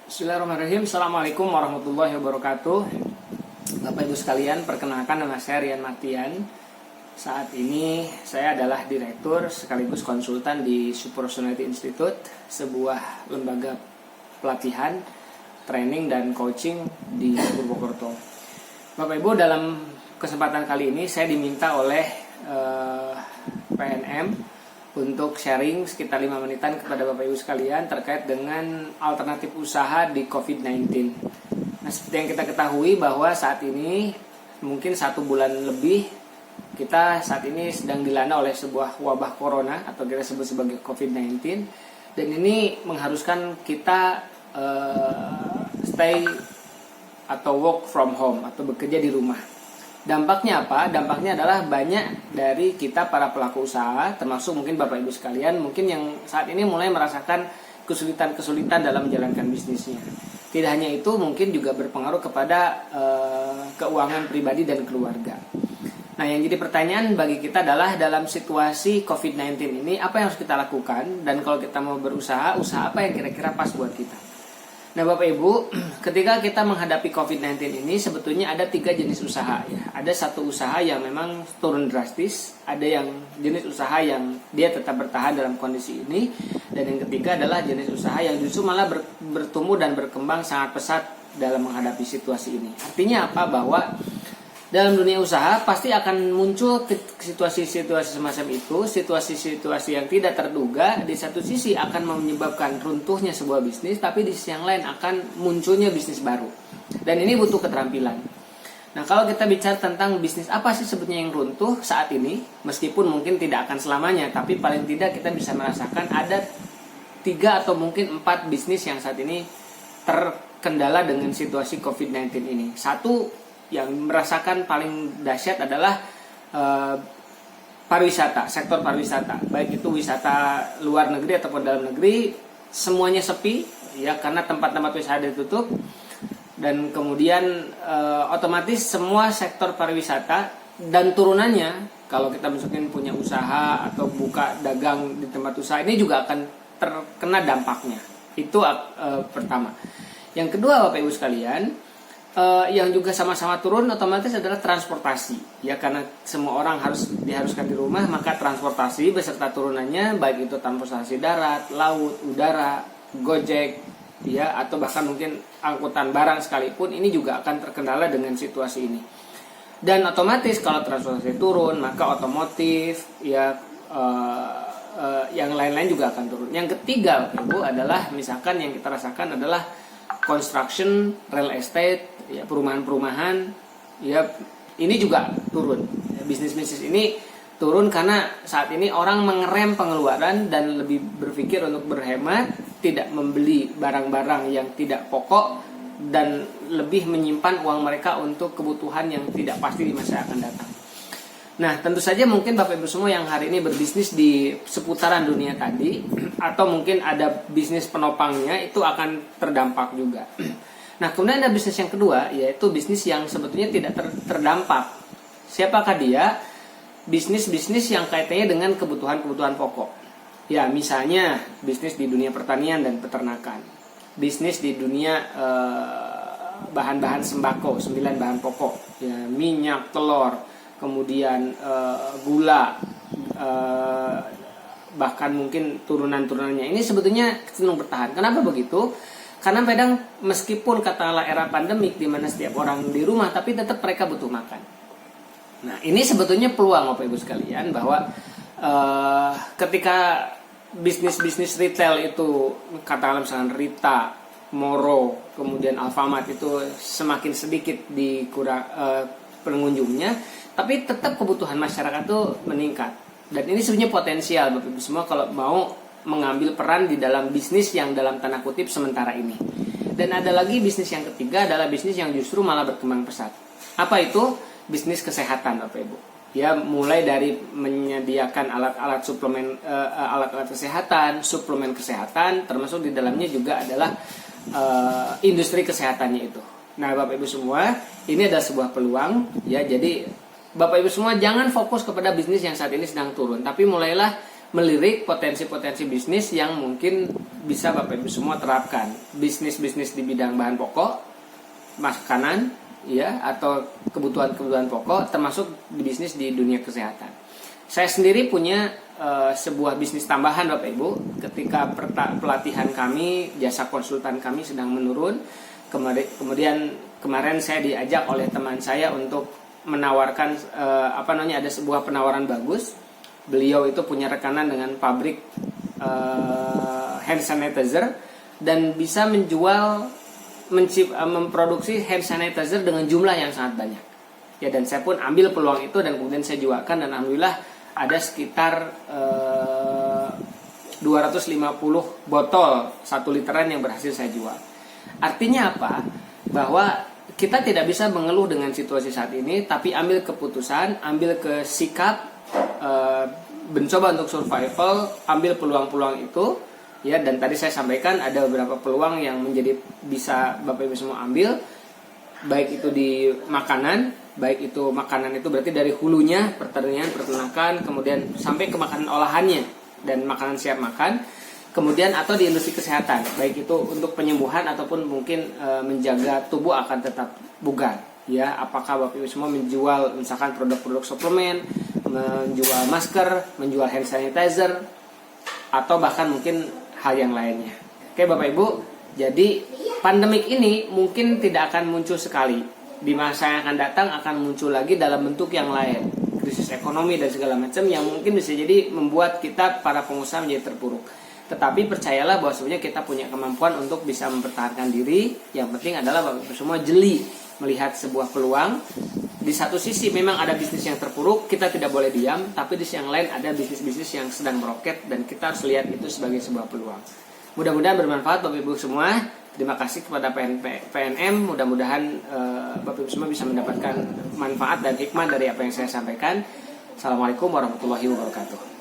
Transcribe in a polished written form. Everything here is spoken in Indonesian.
Bismillahirrahmanirrahim. Assalamualaikum warahmatullahi wabarakatuh. Bapak Ibu sekalian, perkenalkan nama saya Rian Martian. Saat ini saya adalah direktur sekaligus konsultan di Super Personality Institute, sebuah lembaga pelatihan, training dan coaching di Purwokerto. Bapak Ibu, dalam kesempatan kali ini saya diminta oleh PNM untuk sharing sekitar 5 menitan kepada Bapak Ibu sekalian terkait dengan alternatif usaha di COVID-19. Nah, seperti yang kita ketahui bahwa saat ini mungkin 1 bulan lebih kita saat ini sedang dilanda oleh sebuah wabah corona atau kita sebut sebagai COVID-19, dan ini mengharuskan kita stay atau work from home atau bekerja di rumah. Dampaknya apa? Dampaknya adalah banyak dari kita para pelaku usaha, termasuk mungkin Bapak Ibu sekalian, mungkin yang saat ini mulai merasakan kesulitan-kesulitan dalam menjalankan bisnisnya. Tidak hanya itu, mungkin juga berpengaruh kepada keuangan pribadi dan keluarga. Nah, yang jadi pertanyaan bagi kita adalah dalam situasi COVID-19 ini, apa yang harus kita lakukan? Dan kalau kita mau berusaha, usaha apa yang kira-kira pas buat kita? Nah, Bapak Ibu, ketika kita menghadapi COVID-19 ini sebetulnya ada 3 jenis usaha ya. Ada satu usaha yang memang turun drastis, ada yang jenis usaha yang dia tetap bertahan dalam kondisi ini, dan yang ketiga adalah jenis usaha yang justru malah bertumbuh dan berkembang sangat pesat dalam menghadapi situasi ini. Artinya apa? Bahwa dalam dunia usaha pasti akan muncul situasi-situasi semacam itu, situasi-situasi yang tidak terduga. Di satu sisi akan menyebabkan runtuhnya sebuah bisnis, tapi di sisi yang lain akan munculnya bisnis baru. Dan ini butuh keterampilan. Nah, kalau kita bicara tentang bisnis apa sih sebetulnya yang runtuh saat ini, meskipun mungkin tidak akan selamanya, tapi paling tidak kita bisa merasakan ada 3 atau mungkin 4 bisnis yang saat ini terkendala dengan situasi COVID-19 ini. Satu yang merasakan paling dahsyat adalah pariwisata, sektor pariwisata, baik itu wisata luar negeri ataupun dalam negeri, semuanya sepi ya, karena tempat-tempat wisata ditutup, dan kemudian otomatis semua sektor pariwisata dan turunannya, kalau kita mungkin punya usaha atau buka dagang di tempat usaha, ini juga akan terkena dampaknya. Itu pertama. Yang kedua, Bapak Ibu sekalian, yang juga sama-sama turun otomatis adalah transportasi ya, karena semua orang diharuskan di rumah, maka transportasi beserta turunannya, baik itu transportasi darat, laut, udara, Gojek ya, atau bahkan mungkin angkutan barang sekalipun, ini juga akan terkendala dengan situasi ini. Dan otomatis kalau transportasi turun, maka otomotif ya, yang lain-lain juga akan turun. Yang ketiga, Ibu, adalah misalkan yang kita rasakan adalah construction, real estate ya, perumahan-perumahan ya, ini juga turun. Bisnis-bisnis ini turun karena saat ini orang mengerem pengeluaran dan lebih berpikir untuk berhemat, tidak membeli barang-barang yang tidak pokok, dan lebih menyimpan uang mereka untuk kebutuhan yang tidak pasti di masa yang akan datang. Nah, tentu saja mungkin Bapak Ibu semua yang hari ini berbisnis di seputaran dunia tadi, atau mungkin ada bisnis penopangnya, itu akan terdampak juga. Nah, kemudian ada bisnis yang kedua, yaitu bisnis yang sebetulnya tidak terdampak. Siapakah dia? Bisnis-bisnis yang kaitannya dengan kebutuhan-kebutuhan pokok. Ya, misalnya bisnis di dunia pertanian dan peternakan, bisnis di dunia bahan-bahan sembako, 9 bahan pokok, ya, minyak, telur, kemudian gula, bahkan mungkin turunan-turunannya. Ini sebetulnya cenderung bertahan. Kenapa begitu? Karena kadang meskipun katakanlah era pandemik di mana setiap orang di rumah, tapi tetap mereka butuh makan. Nah, ini sebetulnya peluang Bapak Ibu sekalian, bahwa ketika bisnis-bisnis retail itu, katakanlah misalnya Rita, Moro, kemudian Alfamart itu semakin sedikit pengunjungnya, tapi tetap kebutuhan masyarakat itu meningkat. Dan ini sebenarnya potensial Bapak Ibu semua kalau mau mengambil peran di dalam bisnis yang dalam tanda kutip sementara ini. Dan ada lagi bisnis yang ketiga, adalah bisnis yang justru malah berkembang pesat. Apa itu? Bisnis kesehatan Bapak Ibu. Ya, mulai dari menyediakan alat-alat suplemen, alat-alat kesehatan, suplemen kesehatan, termasuk di dalamnya juga adalah industri kesehatannya itu. Nah, Bapak Ibu semua, ini adalah sebuah peluang ya. Jadi Bapak Ibu semua jangan fokus kepada bisnis yang saat ini sedang turun, tapi mulailah melirik potensi-potensi bisnis yang mungkin bisa Bapak Ibu semua terapkan. Bisnis-bisnis di bidang bahan pokok, makanan, ya, atau kebutuhan-kebutuhan pokok, termasuk di bisnis di dunia kesehatan. Saya sendiri punya sebuah bisnis tambahan Bapak Ibu. Ketika pelatihan kami, jasa konsultan kami sedang menurun, kemudian kemarin saya diajak oleh teman saya untuk menawarkan ada sebuah penawaran bagus. Beliau itu punya rekanan dengan pabrik hand sanitizer dan bisa memproduksi hand sanitizer dengan jumlah yang sangat banyak. Ya, dan saya pun ambil peluang itu dan kemudian saya jualkan, dan alhamdulillah ada sekitar 250 botol 1 literan yang berhasil saya jual. Artinya apa? Bahwa kita tidak bisa mengeluh dengan situasi saat ini, tapi ambil keputusan, ambil sikap, mencoba untuk survival, ambil peluang-peluang itu, ya. Dan tadi saya sampaikan ada beberapa peluang yang bisa Bapak Ibu semua ambil, baik itu di makanan, baik itu makanan itu berarti dari hulunya, pertanian, peternakan, kemudian sampai ke makanan olahannya dan makanan siap makan, kemudian atau di industri kesehatan, baik itu untuk penyembuhan ataupun mungkin menjaga tubuh akan tetap bugar. Ya, apakah Bapak Ibu semua menjual misalkan produk-produk suplemen, menjual masker, menjual hand sanitizer, atau bahkan mungkin hal yang lainnya. Oke Bapak Ibu, jadi pandemik ini mungkin tidak akan muncul sekali. Di masa yang akan datang akan muncul lagi dalam bentuk yang lain, krisis ekonomi dan segala macam yang mungkin bisa jadi membuat kita para pengusaha menjadi terpuruk. Tetapi percayalah bahwa sebenarnya kita punya kemampuan untuk bisa mempertahankan diri. Yang penting adalah Bapak Ibu semua jeli melihat sebuah peluang. Di satu sisi memang ada bisnis yang terpuruk, kita tidak boleh diam, tapi di sisi yang lain ada bisnis-bisnis yang sedang meroket dan kita harus lihat itu sebagai sebuah peluang. Mudah-mudahan bermanfaat Bapak Ibu semua. Terima kasih kepada PNM. Mudah-mudahan Bapak Ibu semua bisa mendapatkan manfaat dan hikmah dari apa yang saya sampaikan. Assalamualaikum warahmatullahi wabarakatuh.